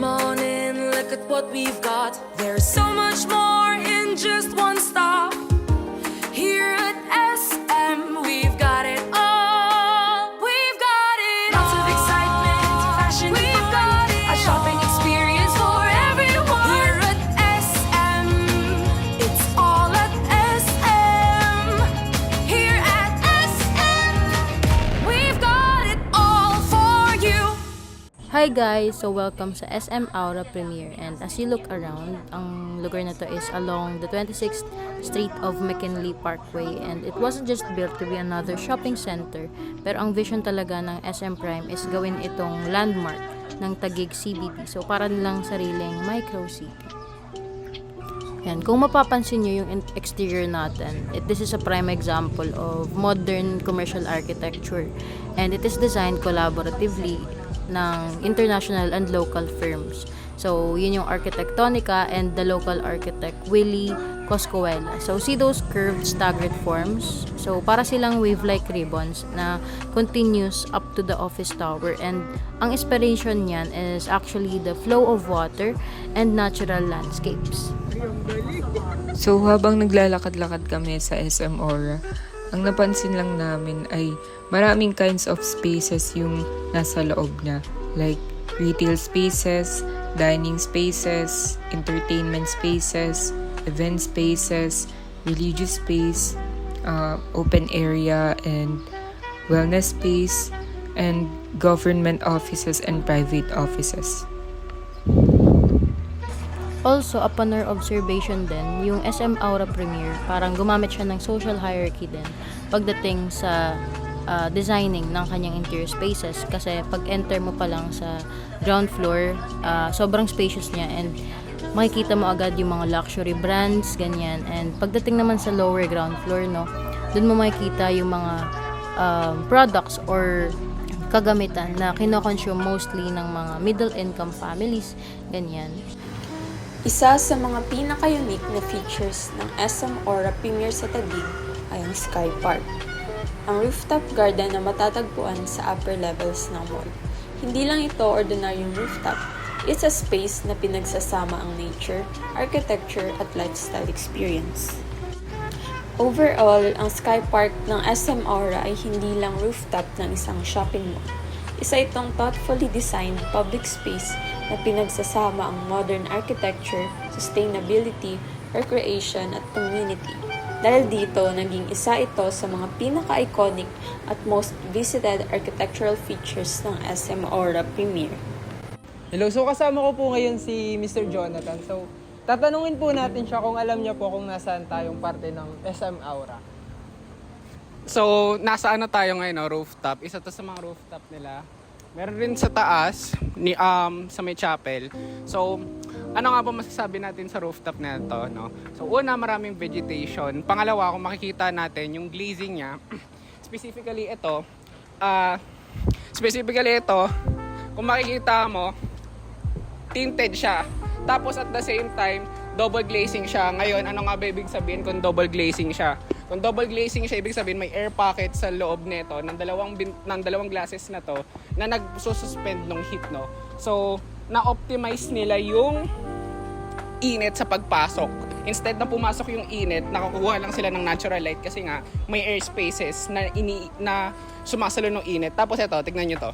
on in, look at what we've got. There's so much more in just one stop. Here at SM, we've got it all. We've got it all. Lots of excitement, fashion, we've got it. A shopping experience for everyone. Here at SM, it's all at SM. Here at SM, we've got it all for you. Hi guys! So welcome sa SM Aura Premiere, and as you look around, ang lugar na to is along the 26th Street of McKinley Parkway, and it wasn't just built to be another shopping center, pero ang vision talaga ng SM Prime is gawin itong landmark ng Taguig CBD. So para nilang sariling micro city. Yan, kung mapapansin nyo yung exterior natin, this is a prime example of modern commercial architecture, and it is designed collaboratively ng international and local firms. So, yun yung Arquitectonica and the local architect Willie Coscuela. So, see those curved staggered forms? So, para silang wave-like ribbons na continuous up to the office tower, and ang inspiration niyan is actually the flow of water and natural landscapes. So habang naglalakad-lakad kami sa SM Aura, ang napansin lang namin ay maraming kinds of spaces yung nasa loob niya. Like retail spaces, dining spaces, entertainment spaces, event spaces, religious space, open area and wellness space, and government offices and private offices. Also, upon our observation din, yung SM Aura Premiere, parang gumamit siya ng social hierarchy din pagdating sa designing ng kanyang interior spaces. Kasi pag enter mo pa lang sa ground floor, sobrang spacious niya, and makikita mo agad yung mga luxury brands, ganyan. And pagdating naman sa lower ground floor, no, dun mo makikita yung mga products or kagamitan na kinoconsume mostly ng mga middle income families, ganyan. Isa sa mga pinaka-unique na features ng SM Aura Premiere sa Taguig ay ang Sky Park, ang rooftop garden na matatagpuan sa upper levels ng mall. Hindi lang ito ordinaryong rooftop, it's a space na pinagsasama ang nature, architecture at lifestyle experience. Overall, ang Sky Park ng SM Aura ay hindi lang rooftop ng isang shopping mall. Isa itong thoughtfully designed public space na pinagsasama ang modern architecture, sustainability, recreation at community. Dahil dito, naging isa ito sa mga pinaka-iconic at most visited architectural features ng SM Aura Premiere. Hello, so kasama ko po ngayon si Mr. Jonathan. So, tatanungin po natin siya kung alam niya po kung nasaan tayong parte ng SM Aura. So, nasa ano tayo ngayon, no? Rooftop. Isa to sa mga rooftop nila. Meron rin sa taas, sa may chapel. So, ano nga ba masasabi natin sa rooftop na ito, no? So, una, maraming vegetation. Pangalawa, kung makikita natin, yung glazing niya, specifically ito, kung makikita mo, tinted siya. Tapos at the same time, double glazing siya. Ngayon, ano nga ba ibig sabihin kung double glazing siya? Kung double glazing siya, ibig sabihin may air pocket sa loob nito ng dalawang glasses na to na nagsususpend ng heat, no? So, na-optimize nila yung init sa pagpasok. Instead na pumasok yung init, nakakuha lang sila ng natural light kasi nga may air spaces na sumasalo ng init. Tapos ito, tignan nyo to.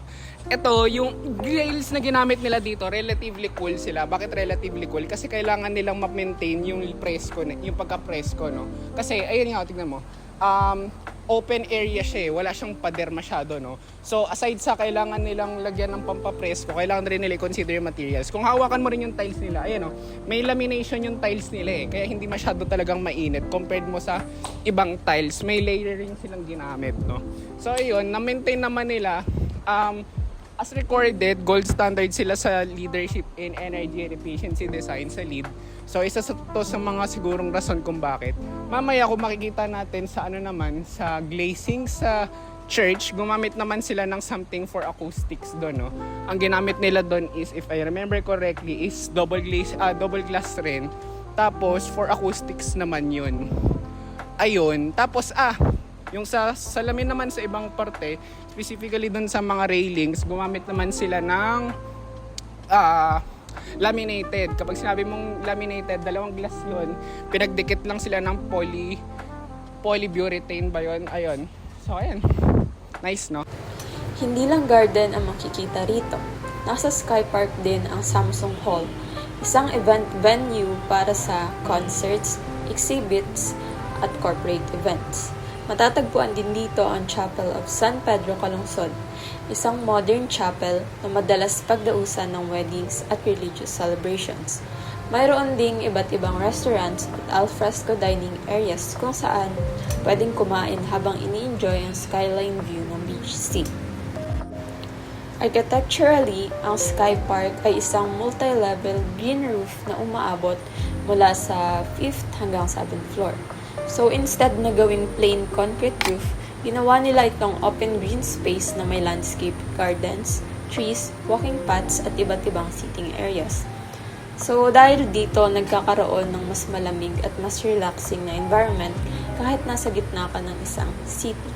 Ito, yung grills na ginamit nila dito, relatively cool sila. Bakit relatively cool? Kasi kailangan nilang ma-maintain yung presko, yung pagka-presko, no? Kasi, ayun nga, tignan mo. Open area siya eh. Wala siyang pader masyado, no? So, aside sa kailangan nilang lagyan ng pampapresko, kailangan rin nila i-consider yung materials. Kung hawakan mo rin yung tiles nila, ayan, no? May lamination yung tiles nila eh. Kaya hindi masyado talagang mainit compared mo sa ibang tiles. May layering silang ginamit, no? So, ayun, na-maintain naman nila. As recorded, gold standard sila sa leadership in energy and efficiency design sa LEED. So, isa to sa mga sigurong rason kung bakit. Mamaya kung makikita natin sa sa glazing sa church, gumamit naman sila ng something for acoustics doon, no? Ang ginamit nila doon is, if I remember correctly, is double glass rin. Tapos, for acoustics naman yun. Ayun. Tapos, yung sa salamin naman sa ibang parte, specifically doon sa mga railings, gumamit naman sila ng laminated. Kapag sinabi mong laminated, dalawang glass yun, pinagdikit lang sila ng polyurethane ba yun? Ayun. So, ayan. Nice, no? Hindi lang garden ang makikita rito. Nasa Sky Park din ang Samsung Hall, isang event venue para sa concerts, exhibits, at corporate events. Matatagpuan din dito ang Chapel of San Pedro Calungsod, isang modern chapel na madalas pagdausan ng weddings at religious celebrations. Mayroon ding iba't ibang restaurants at alfresco dining areas kung saan pwedeng kumain habang ini-enjoy ang skyline view ng beach sea. Architecturally, ang Sky Park ay isang multi-level green roof na umaabot mula sa 5th hanggang 7th floor. So instead na gawing plain concrete roof, ginawa nila itong open green space na may landscape gardens, trees, walking paths at iba't ibang seating areas. So dahil dito, nagkakaroon ng mas malamig at mas relaxing na environment kahit nasa gitna ka ng isang city.